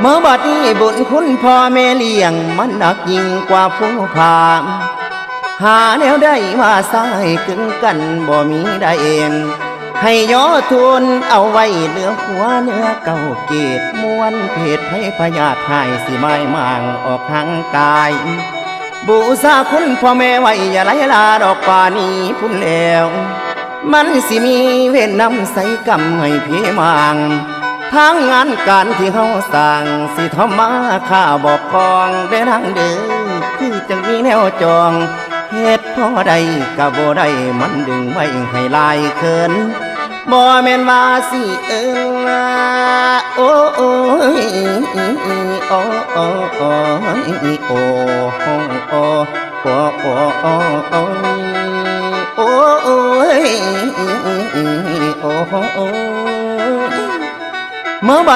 เมื่อบัดนี้บุญคุณพ่อแม่เลี้ยงมันหนักยิ่งกว่าผู้พามหาแนวได้มาสายกึ่งกันบ่มีได้เองให้ย่อทุนเอาไว้เหลือหัวเนื้อเก่าเกตม้วนเพศให้พญาติหายสิไม่มางออกทางกายบูชาคุณพ่อแม่ไว้อย่าไหลลาดอกป่านี้พุ่นแล้วมันสิมีเวรนำใส่กรรมให้พี่มางทางงานการที่เฮาสร้างสิทำมาข้าบอกกองได้ทางเด้อคือจังมีแนวจองเหตุพอใดก็บ่ได้มันดึงไว้ให้ลายเขินบ่แม่นว่าสิโอ้โอ้ยโอ้โอ้โอ้ยโอ้โอ้โอ้โอ้โอ้โอ้โอ้โอ้โอ้ยโอ้โอ้เมื่อ